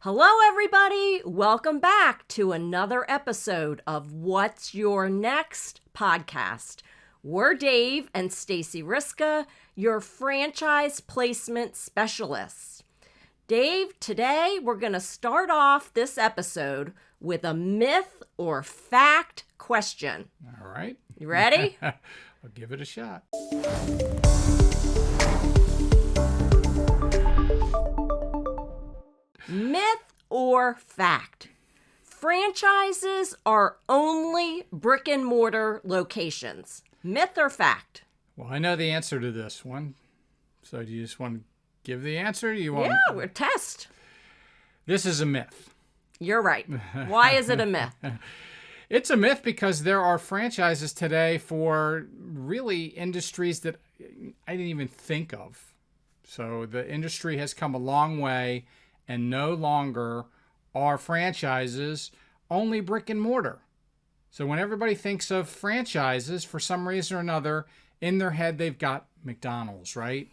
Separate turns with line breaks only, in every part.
Hello, everybody. Welcome back to another episode of What's Your Next podcast. We're Dave and Stacy Riska, your franchise placement specialists. Dave, today we're going to start off this episode with a myth or fact question.
All right.
You ready?
I'll give it a shot.
Myth or fact? Franchises are only brick-and-mortar locations. Myth or fact?
Well, I know the answer to this one. So do you just want to give the answer?
Yeah, we're test.
This is a myth.
You're right. Why is it a myth?
It's a myth because there are franchises today for really industries that I didn't even think of. So the industry has come a long way, and no longer are franchises only brick and mortar. So when everybody thinks of franchises, for some reason or another, in their head they've got McDonald's, right?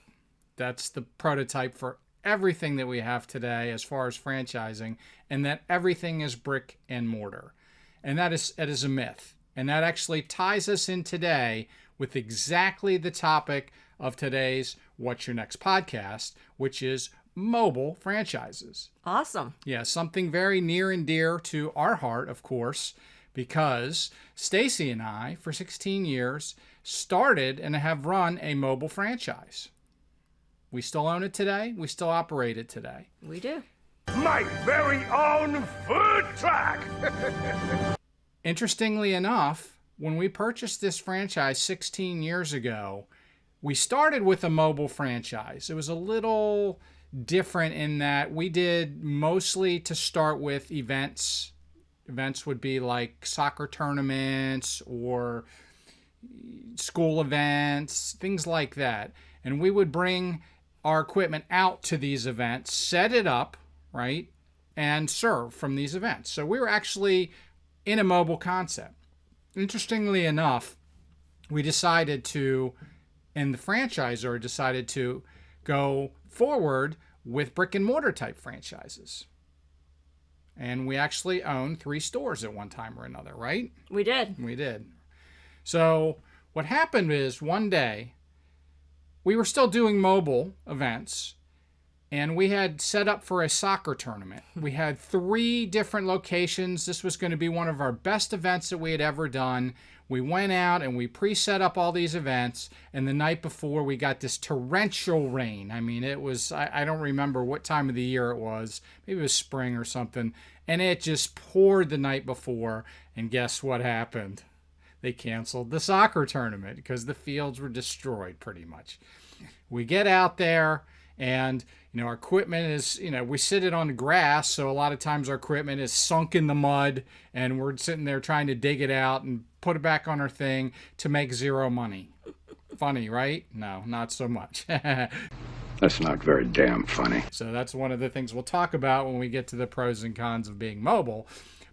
That's the prototype for everything that we have today as far as franchising, and that everything is brick and mortar. And that is a myth. And that actually ties us in today with exactly the topic of today's What's Your Next podcast, which is mobile franchises.
Awesome.
Yeah, something very near and dear to our heart, of course, because Stacy and I, for 16 years, started and have run a mobile franchise. We still own it today. We still operate it today.
We do.
My very own food truck!
Interestingly enough, when we purchased this franchise 16 years ago, we started with a mobile franchise. It was a little different in that we did mostly to start with events. Events would be like soccer tournaments or school events, things like that. And we would bring our equipment out to these events, set it up, right, and serve from these events. So we were actually in a mobile concept. Interestingly enough, we decided to, and the franchisor decided to go forward with brick and mortar type franchises. And we actually owned 3 stores at one time or another, right?
We did.
We did. So what happened is one day we were still doing mobile events, and we had set up for a soccer tournament. We had 3 different locations. This was going to be one of our best events that we had ever done. We went out and we pre-set up all these events, and the night before we got this torrential rain. I mean, it was, I don't remember what time of the year it was. Maybe it was spring or something. And it just poured the night before, and guess what happened? They canceled the soccer tournament because the fields were destroyed pretty much. We get out there, and our equipment is, we sit it on the grass, so a lot of times our equipment is sunk in the mud, and we're sitting there trying to dig it out and put it back on our thing to make 0 money. Funny, right? No, not so much.
That's not very damn funny.
So that's one of the things we'll talk about when we get to the pros and cons of being mobile.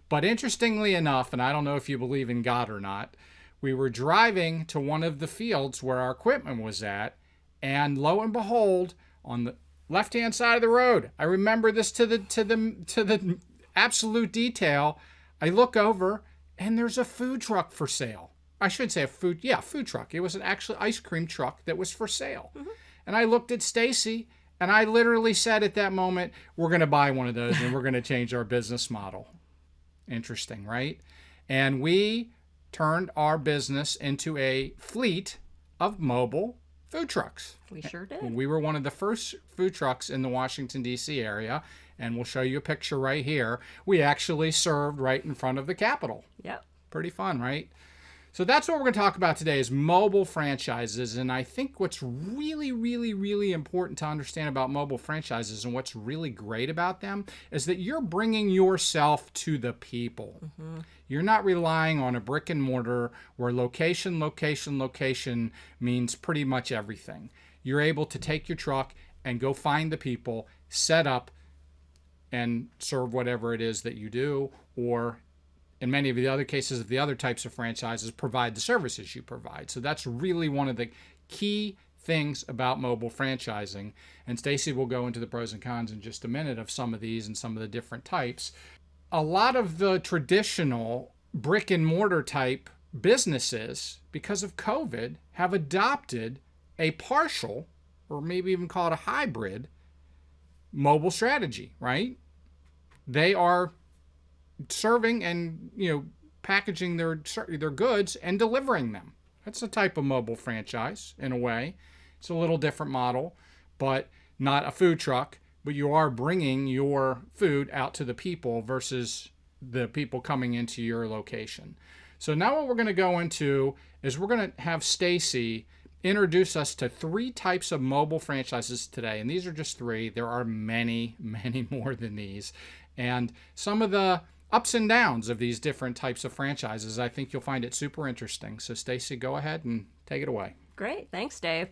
But interestingly enough, and I don't know if you believe in God or not, we were driving to one of the fields where our equipment was at, and lo and behold, on the left-hand side of the road, I remember this to the absolute detail. I look over, and there's a food truck for sale. I should say a food truck. It was an actual ice cream truck that was for sale. Mm-hmm. And I looked at Stacy, and I literally said at that moment, we're going to buy one of those, and we're going to change our business model. Interesting, right? And we turned our business into a fleet of mobile food trucks.
We sure did.
We were one of the first food trucks in the Washington, D.C. area, and we'll show you a picture right here. We actually served right in front of the Capitol.
Yep.
Pretty fun, right? So that's what we're going to talk about today is mobile franchises. And I think what's really, really, really important to understand about mobile franchises and what's really great about them is that you're bringing yourself to the people. Mm-hmm. You're not relying on a brick and mortar where location means pretty much everything. You're able to take your truck and go find the people, set up, and serve whatever it is that you do, or in many of the other cases of the other types of franchises, provide the services you provide. So that's really one of the key things about mobile franchising. And Stacy will go into the pros and cons in just a minute of some of these and some of the different types. A lot of the traditional brick and mortar type businesses, because of COVID, have adopted a partial, or maybe even call it a hybrid, mobile strategy, right? They are serving and, packaging their goods and delivering them. That's a type of mobile franchise in a way. It's a little different model, but not a food truck, but you are bringing your food out to the people versus the people coming into your location. So now what we're going to go into is we're going to have Stacy introduce us to 3 types of mobile franchises today. And these are just 3. There are many, many more than these. And some of the ups and downs of these different types of franchises, I think you'll find it super interesting. So Stacy, go ahead and take it away.
Great. Thanks, Dave.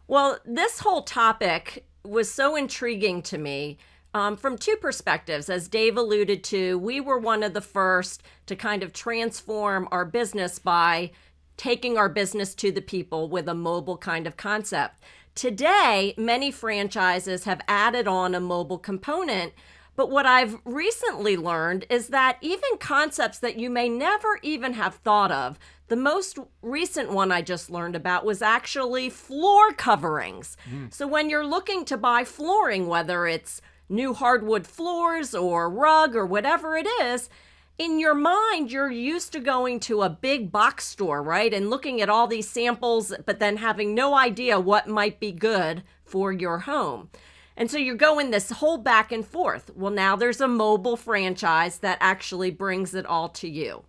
Well, this whole topic was so intriguing to me from 2 perspectives. As Dave alluded to, we were one of the first to kind of transform our business by taking our business to the people with a mobile kind of concept. Today, many franchises have added on a mobile component, but what I've recently learned is that even concepts that you may never even have thought of, the most recent one I just learned about was actually floor coverings. So when you're looking to buy flooring, whether it's new hardwood floors or rug or whatever it is, in your mind, you're used to going to a big box store, right? And looking at all these samples, but then having no idea what might be good for your home. And so you're going this whole back and forth. Well, now there's a mobile franchise that actually brings it all to you.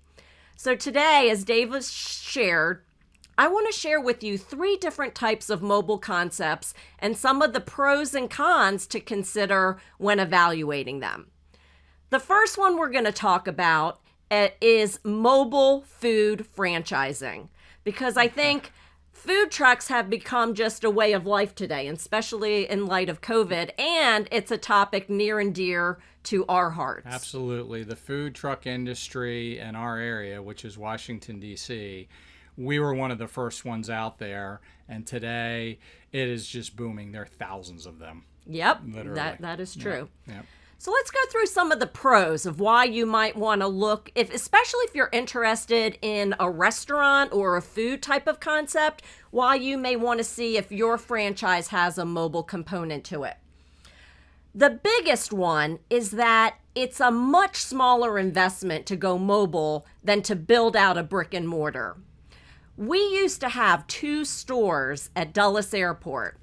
So today, as Dave has shared, I want to share with you 3 different types of mobile concepts and some of the pros and cons to consider when evaluating them. The first one we're going to talk about is mobile food franchising, because I think food trucks have become just a way of life today, especially in light of COVID, and it's a topic near and dear to our hearts.
Absolutely. The food truck industry in our area, which is Washington, D.C., we were one of the first ones out there, and today it is just booming. There are thousands of them.
Yep,
literally.
That is true.
Yep.
So let's go through some of the pros of why you might want to look, especially if you're interested in a restaurant or a food type of concept, why you may want to see if your franchise has a mobile component to it. The biggest one is that it's a much smaller investment to go mobile than to build out a brick and mortar. We used to have 2 stores at Dulles Airport.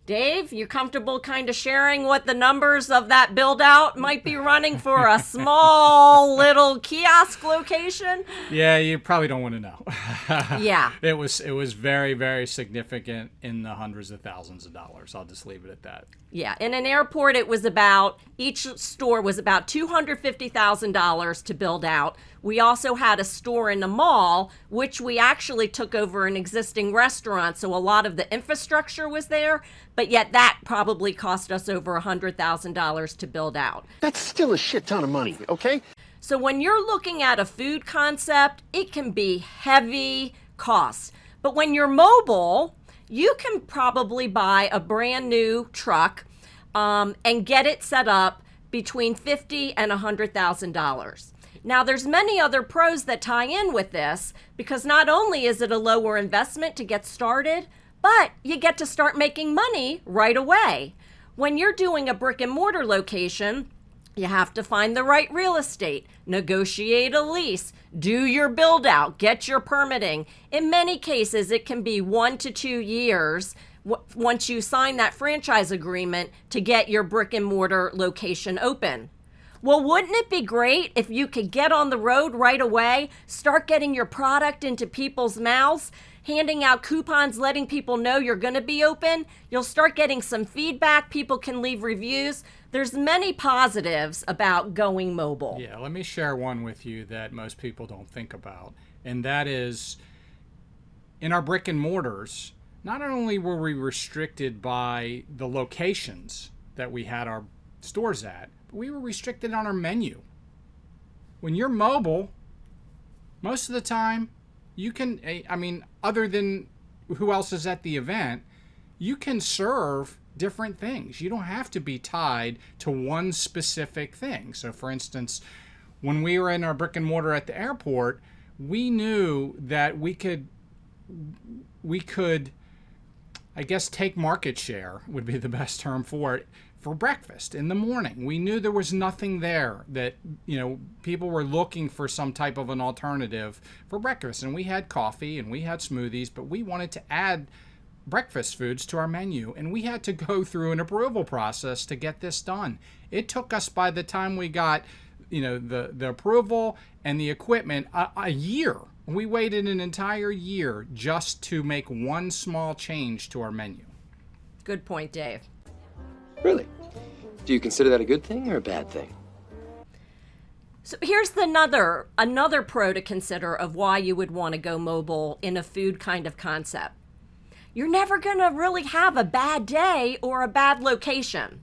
Dave, you comfortable kind of sharing what the numbers of that build out might be running for a small little kiosk location?
Yeah, you probably don't want to know.
Yeah.
It was very, very significant in the hundreds of thousands of dollars. I'll just leave it at that.
Yeah, in an airport, each store was about $250,000 to build out. We also had a store in the mall, which we actually took over an existing restaurant, so a lot of the infrastructure was there, but yet that probably cost us over $100,000 to build out.
That's still a shit ton of money, okay?
So when you're looking at a food concept, it can be heavy costs. But when you're mobile, you can probably buy a brand new truck and get it set up between $50,000 and $100,000. Now, there's many other pros that tie in with this, because not only is it a lower investment to get started, but you get to start making money right away. When you're doing a brick and mortar location, you have to find the right real estate, negotiate a lease, do your build out, get your permitting. In many cases, it can be 1 to 2 years once you sign that franchise agreement to get your brick and mortar location open. Well, wouldn't it be great if you could get on the road right away, start getting your product into people's mouths, handing out coupons, letting people know you're going to be open? You'll start getting some feedback. People can leave reviews. There's many positives about going mobile.
Yeah, let me share one with you that most people don't think about. And that is, in our brick and mortars, not only were we restricted by the locations that we had our stores at, but we were restricted on our menu. When you're mobile, most of the time, you can, other than who else is at the event, you can serve different things. You don't have to be tied to one specific thing. So for instance, when we were in our brick and mortar at the airport, we knew that we could, I guess, take market share would be the best term for it, for breakfast in the morning. We knew there was nothing there that, people were looking for some type of an alternative for breakfast. And we had coffee and we had smoothies, but we wanted to add breakfast foods to our menu, and we had to go through an approval process to get this done. It took us, by the time we got the approval and the equipment, a year. We waited an entire year just to make one small change to our menu.
Good point, Dave.
Really? Do you consider that a good thing or a bad thing?
So here's another pro to consider of why you would want to go mobile in a food kind of concept. You're never going to really have a bad day or a bad location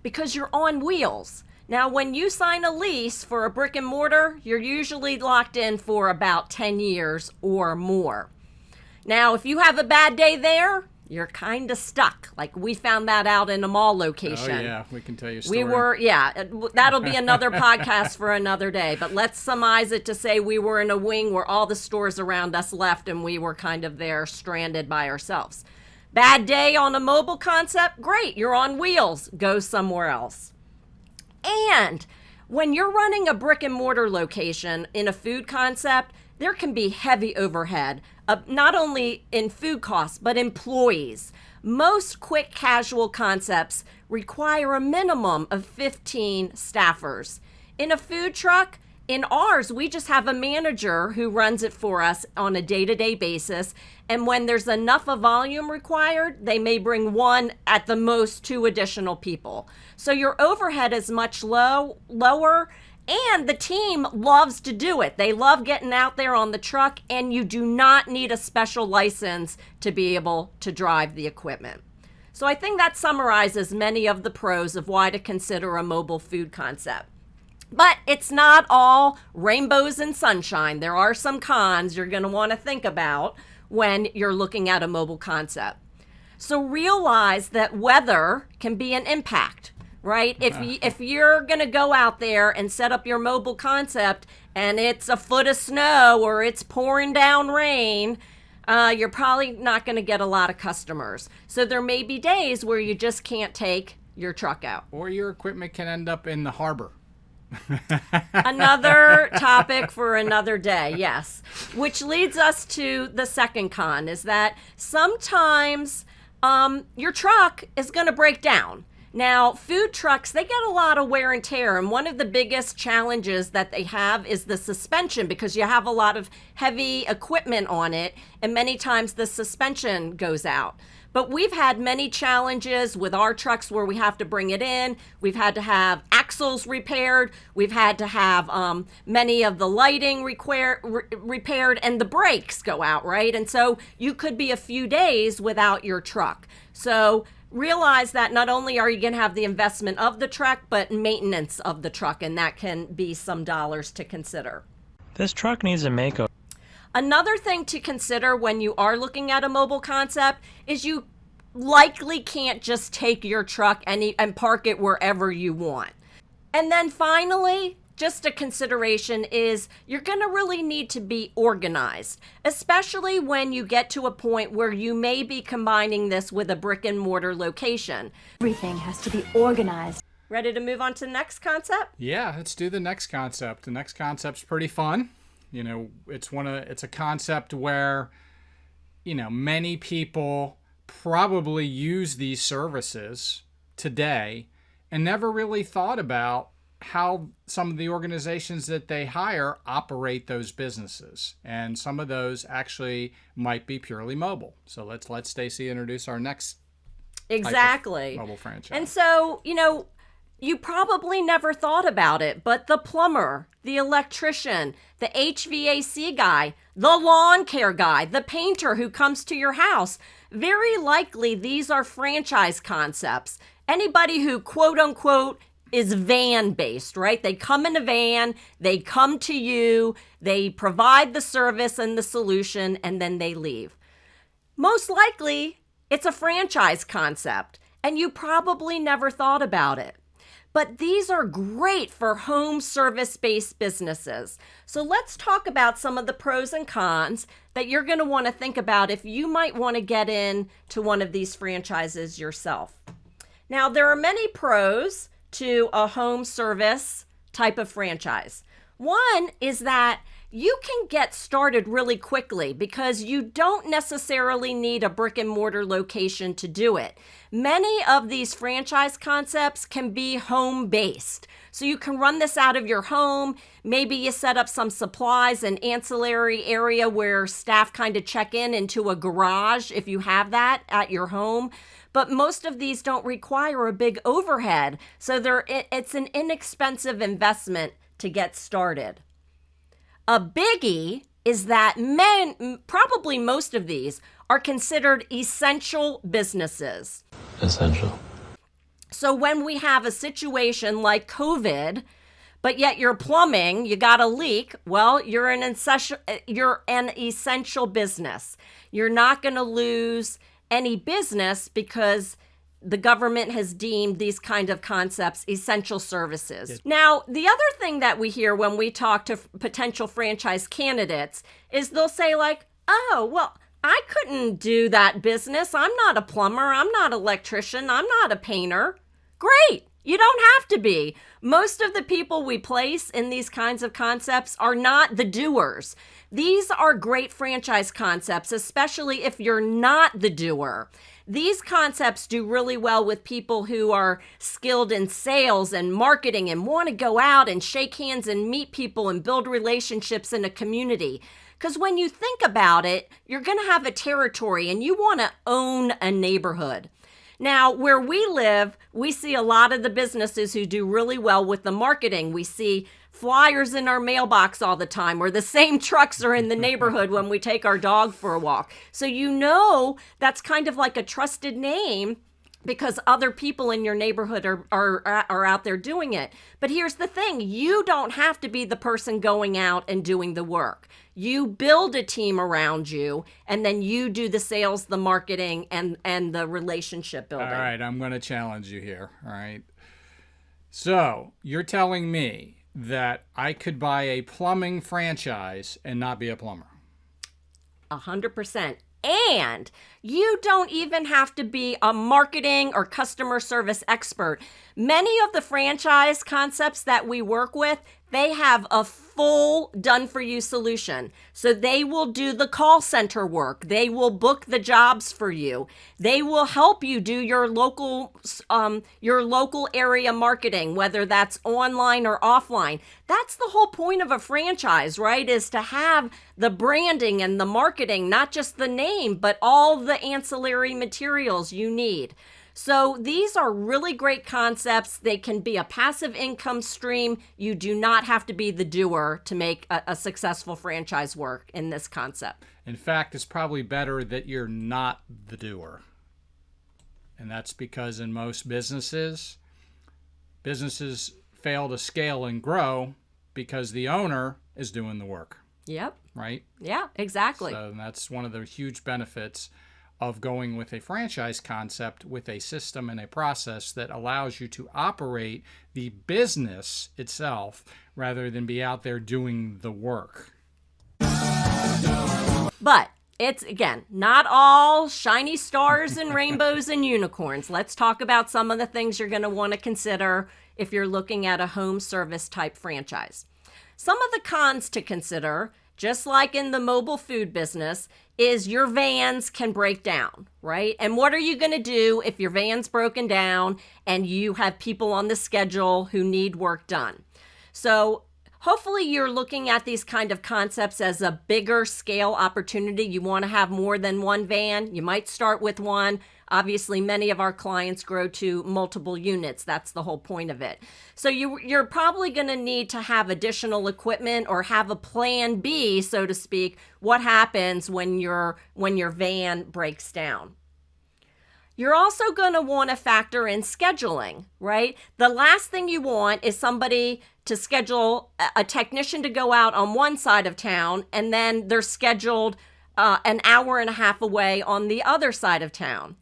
because you're on wheels. Now, when you sign a lease for a brick and mortar, you're usually locked in for about 10 years or more. Now, if you have a bad day there, you're kind of stuck. Like we found that out in a mall location.
Oh, yeah, we can tell you a story.
That'll be another podcast for another day. But let's surmise it to say we were in a wing where all the stores around us left and we were kind of there stranded by ourselves. Bad day on a mobile concept? Great, you're on wheels. Go somewhere else. And when you're running a brick and mortar location in a food concept, there can be heavy overhead, not only in food costs, but employees. Most quick casual concepts require a minimum of 15 staffers. In a food truck, in ours, we just have a manager who runs it for us on a day-to-day basis. And when there's enough of volume required, they may bring one, at the most, 2 additional people. So your overhead is much lower. And the team loves to do it. They love getting out there on the truck, and you do not need a special license to be able to drive the equipment. So I think that summarizes many of the pros of why to consider a mobile food concept. But it's not all rainbows and sunshine. There are some cons you're going to want to think about when you're looking at a mobile concept. So realize that weather can be an impact. Right? If you're going to go out there and set up your mobile concept and it's a foot of snow or it's pouring down rain, you're probably not going to get a lot of customers. So there may be days where you just can't take your truck out.
Or your equipment can end up in the harbor.
Another topic for another day, yes. Which leads us to the second con, is that sometimes your truck is going to break down. Now, food trucks, they get a lot of wear and tear, and one of the biggest challenges that they have is the suspension, because you have a lot of heavy equipment on it, and many times the suspension goes out. But we've had many challenges with our trucks where we have to bring it in. We've had to have axles repaired. We've had to have many of the lighting repaired, and the brakes go out, right? And so you could be a few days without your truck. So realize that not only are you going to have the investment of the truck, but maintenance of the truck, and that can be some dollars to consider.
This truck needs a makeover.
Another thing to consider when you are looking at a mobile concept is you likely can't just take your truck and park it wherever you want. And then finally, just a consideration is you're going to really need to be organized, especially when you get to a point where you may be combining this with a brick and mortar location.
Everything has to be organized.
Ready to move on to the next concept?
Yeah, let's do the next concept. The next concept's pretty fun. It's a concept where, many people probably use these services today and never really thought about how some of the organizations that they hire operate those businesses. And some of those actually might be purely mobile. So let's let Stacy introduce our next
exactly
mobile franchise.
And so, you probably never thought about it, but the plumber, the electrician, the HVAC guy, the lawn care guy, the painter who comes to your house, very likely these are franchise concepts. Anybody who, quote unquote, is van-based, right? They come in a van, they come to you, they provide the service and the solution, and then they leave. Most likely, It's a franchise concept, and you probably never thought about it. But these are great for home service-based businesses. So let's talk about some of the pros and cons that you're going to want to think about if you might want to get into one of these franchises yourself. Now, there are many pros to a home service type of franchise. One is that you can get started really quickly because you don't necessarily need a brick and mortar location to do it. Many of these franchise concepts can be home based. So you can run this out of your home. Maybe you set up some supplies and ancillary area where staff kind of check in into a garage if you have that at your home. But most of these don't require a big overhead. So it's an inexpensive investment to get started. A biggie is that probably most of these are considered essential businesses.
Essential.
So when we have a situation like COVID, but yet you're plumbing, you got a leak, well, you're an essential business. You're not going to lose any business because the government has deemed these kind of concepts essential services. Yes. Now, the other thing that we hear when we talk to potential franchise candidates is they'll say like, oh, well, I couldn't do that business. I'm not a plumber. I'm not an electrician. I'm not a painter. Great. You don't have to be. Most of the people we place in these kinds of concepts are not the doers. These are great franchise concepts, especially if you're not the doer. These concepts do really well with people who are skilled in sales and marketing and want to go out and shake hands and meet people and build relationships in a community. Because when you think about it, you're going to have a territory and you want to own a neighborhood. Now, where we live, we see a lot of the businesses who do really well with the marketing. We see flyers in our mailbox all the time, or the same trucks are in the neighborhood when we take our dog for a walk. So you know that's kind of like a trusted name because other people in your neighborhood are out there doing it. But here's the thing, you don't have to be the person going out and doing the work. You build a team around you, and then you do the sales, the marketing, and the relationship building.
All right, I'm going to challenge you here, all right? So you're telling me that I could buy a plumbing franchise and not be a plumber?
100%. And you don't even have to be a marketing or customer service expert. Many of the franchise concepts that we work with, they have a full done-for-you solution. So they will do the call center work. They will book the jobs for you. They will help you do your local area marketing, whether that's online or offline. That's the whole point of a franchise, right? Is to have the branding and the marketing, not just the name, but all the ancillary materials you need. So these are really great concepts. They can be a passive income stream. You do not have to be the doer to make a successful franchise work in this concept.
In fact, it's probably better that you're not the doer. And that's because in most businesses fail to scale and grow because the owner is doing the work.
Yep.
Right?
Yeah, exactly.
So that's one of the huge benefits of going with a franchise concept with a system and a process that allows you to operate the business itself rather than be out there doing the work.
But it's, again, not all shiny stars and rainbows and unicorns. Let's talk about some of the things you're going to want to consider if you're looking at a home service type franchise. Some of the cons to consider, just like in the mobile food business, is your vans can break down, right? And what are you going to do if your van's broken down and you have people on the schedule who need work done? So hopefully you're looking at these kind of concepts as a bigger scale opportunity. You want to have more than one van. You might start with one. Obviously, many of our clients grow to multiple units. That's the whole point of it. So you're probably going to need to have additional equipment or have a plan B, so to speak, what happens when your van breaks down. You're also going to want to factor in scheduling, right? The last thing you want is somebody to schedule a technician to go out on one side of town and then they're scheduled an hour and a half away on the other side of town.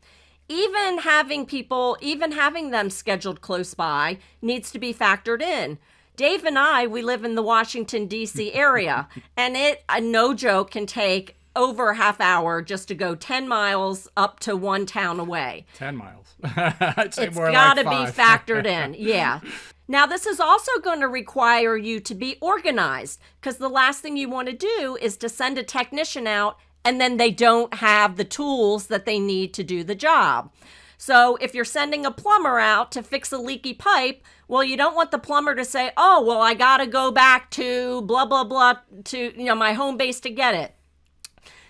even having them scheduled close by needs to be factored in. Dave and we live in the Washington, D.C. area, and it, no joke, can take over a half hour just to go 10 miles up to one town away.
10 miles. I'd say
It's
more
got to
like
be
5.
factored in. Yeah. Now, this is also going to require you to be organized, because the last thing you want to do is to send a technician out and then they don't have the tools that they need to do the job. So if you're sending a plumber out to fix a leaky pipe, well, you don't want the plumber to say, oh, well, I got to go back to blah, blah, blah, to my home base to get it.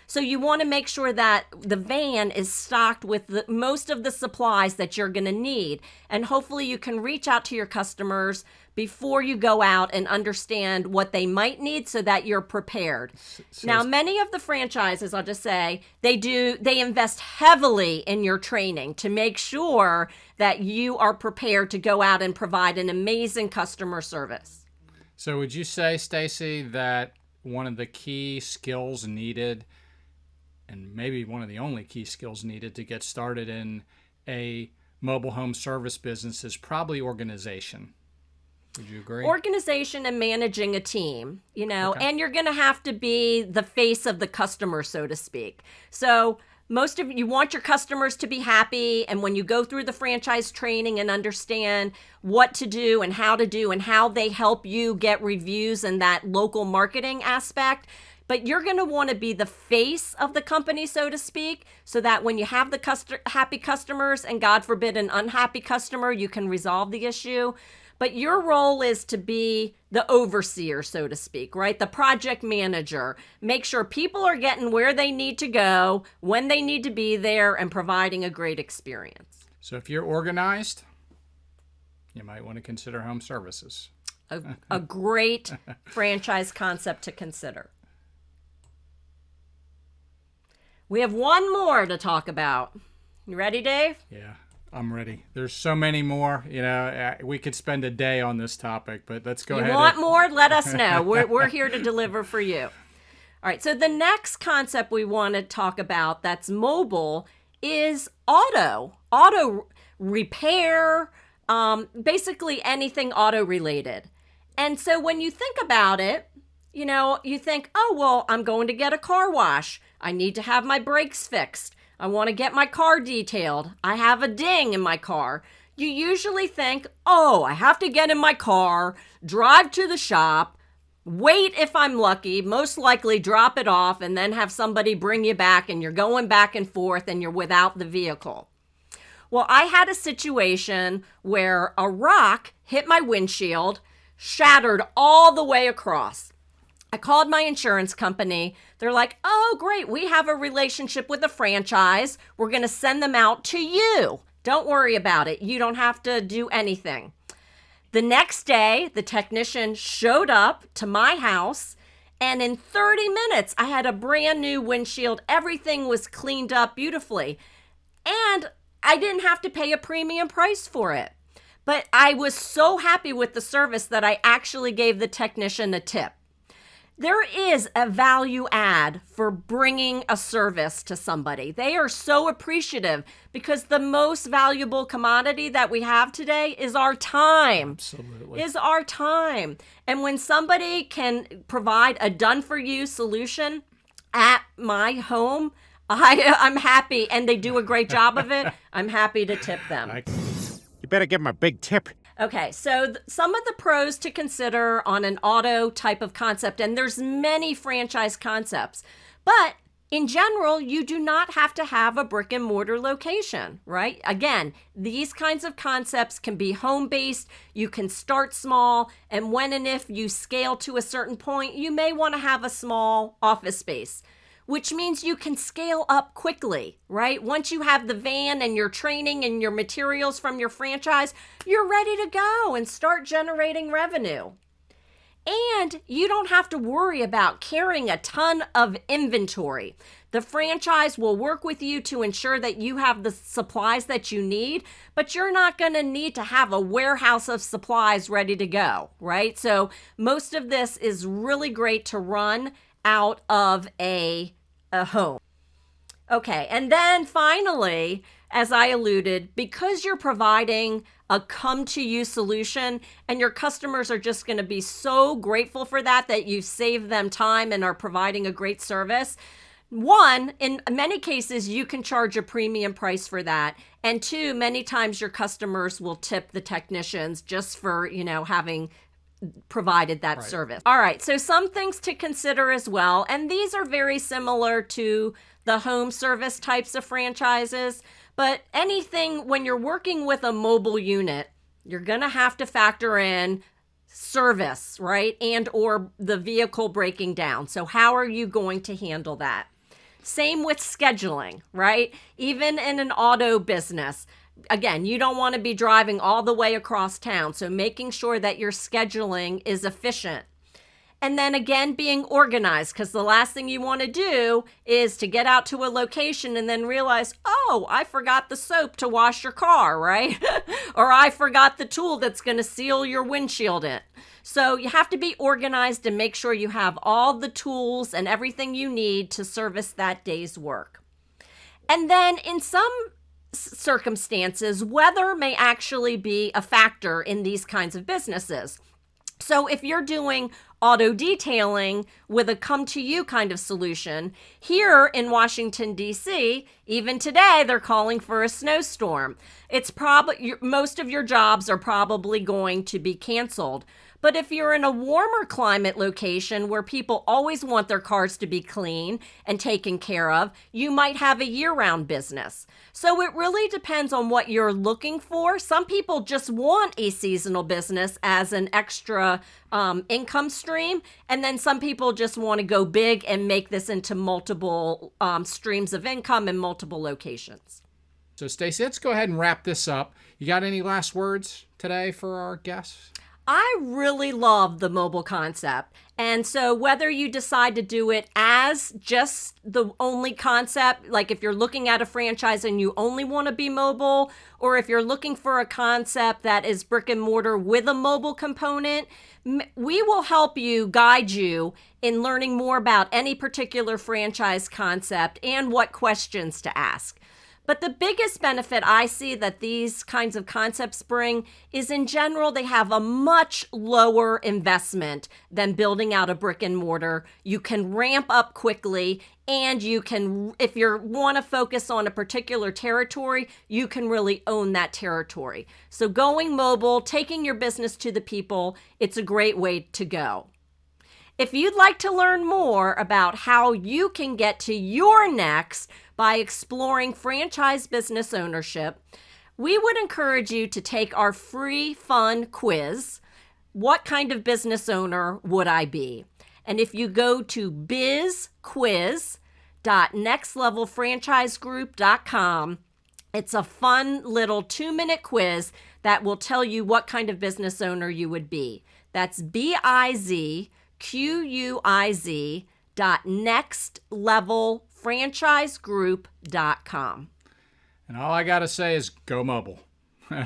So you want to make sure that the van is stocked with most of the supplies that you're going to need. And hopefully you can reach out to your customers before you go out and understand what they might need so that you're prepared. Now, many of the franchises, I'll just say, they invest heavily in your training to make sure that you are prepared to go out and provide an amazing customer service.
So would you say, Stacy, that one of the key skills needed, and maybe one of the only key skills needed to get started in a mobile home service business, is probably organization? Would you agree?
Organization and managing a team,
Okay.
and you're going to have to be the face of the customer, so to speak. So you want your customers to be happy. And when you go through the franchise training and understand what to do and how they help you get reviews and that local marketing aspect, but you're going to want to be the face of the company, so to speak, so that when you have the happy customers and, God forbid, an unhappy customer, you can resolve the issue. But your role is to be the overseer, so to speak, right? The project manager. Make sure people are getting where they need to go, when they need to be there, and providing a great experience.
So if you're organized, you might want to consider home services.
A great franchise concept to consider. We have one more to talk about. You ready, Dave?
Yeah, I'm ready. There's so many more. We could spend a day on this topic, but let's go ahead.
You want more? Let us know. We're here to deliver for you. All right, so the next concept we want to talk about that's mobile is auto repair, basically anything auto related. And so when you think about it, you think, oh, well, I'm going to get a car wash. I need to have my brakes fixed. I want to get my car detailed. I have a ding in my car. You usually think, oh, I have to get in my car, drive to the shop, wait if I'm lucky, most likely drop it off, and then have somebody bring you back, and you're going back and forth and you're without the vehicle. Well, I had a situation where a rock hit my windshield, shattered all the way across. I called my insurance company. They're like, oh, great. We have a relationship with a franchise. We're going to send them out to you. Don't worry about it. You don't have to do anything. The next day, the technician showed up to my house, and in 30 minutes, I had a brand new windshield. Everything was cleaned up beautifully, and I didn't have to pay a premium price for it. But I was so happy with the service that I actually gave the technician a tip. There is a value add for bringing a service to somebody. They are so appreciative because the most valuable commodity that we have today is our time.
Absolutely.
Is our time. And when somebody can provide a done-for-you solution at my home, I'm happy, and they do a great job of it. I'm happy to tip them.
You better give him a big tip.
Okay, so some of the pros to consider on an auto type of concept, and there's many franchise concepts, but in general, you do not have to have a brick and mortar location, right? Again, these kinds of concepts can be home-based. You can start small, and when and if you scale to a certain point, you may want to have a small office space, which means you can scale up quickly, right? Once you have the van and your training and your materials from your franchise, you're ready to go and start generating revenue. And you don't have to worry about carrying a ton of inventory. The franchise will work with you to ensure that you have the supplies that you need, but you're not going to need to have a warehouse of supplies ready to go, right? So most of this is really great to run out of a home. Okay, and then finally, as I alluded, because you're providing a come-to-you solution and your customers are just going to be so grateful for that you've saved them time and are providing a great service. One, in many cases, you can charge a premium price for that. And two, many times your customers will tip the technicians just for, having provided that service. All right, so some things to consider as well. And these are very similar to the home service types of franchises. But anything, when you're working with a mobile unit, you're going to have to factor in service, right? And or the vehicle breaking down. So how are you going to handle that? Same with scheduling, right? Even in an auto business, again, you don't want to be driving all the way across town. So making sure that your scheduling is efficient. And then again, being organized, because the last thing you want to do is to get out to a location and then realize, oh, I forgot the soap to wash your car, right? Or I forgot the tool that's going to seal your windshield in. So you have to be organized and make sure you have all the tools and everything you need to service that day's work. And then in some circumstances, weather may actually be a factor in these kinds of businesses. So if you're doing auto detailing with a come-to-you kind of solution, here in Washington, D.C., even today, they're calling for a snowstorm. It's probably most of your jobs are probably going to be canceled. But if you're in a warmer climate location where people always want their cars to be clean and taken care of, you might have a year-round business. So it really depends on what you're looking for. Some people just want a seasonal business as an extra income stream. And then some people just want to go big and make this into multiple streams of income in multiple locations.
So Stacey, let's go ahead and wrap this up. You got any last words today for our guests?
I really love the mobile concept. And so whether you decide to do it as just the only concept, like if you're looking at a franchise and you only want to be mobile, or if you're looking for a concept that is brick and mortar with a mobile component, we will help you, guide you in learning more about any particular franchise concept and what questions to ask. But the biggest benefit I see that these kinds of concepts bring is, in general, they have a much lower investment than building out a brick and mortar. You can ramp up quickly, and you can, if you want to focus on a particular territory, you can really own that territory. So going mobile, taking your business to the people, it's a great way to go. If you'd like to learn more about how you can get to your next by exploring franchise business ownership, we would encourage you to take our free fun quiz, What Kind of Business Owner Would I Be? And if you go to bizquiz.nextlevelfranchisegroup.com, it's a fun little 2-minute quiz that will tell you what kind of business owner you would be. That's bizquiz.nextlevelfranchisegroup.com.
And all I got to say is go mobile.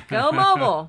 Go mobile.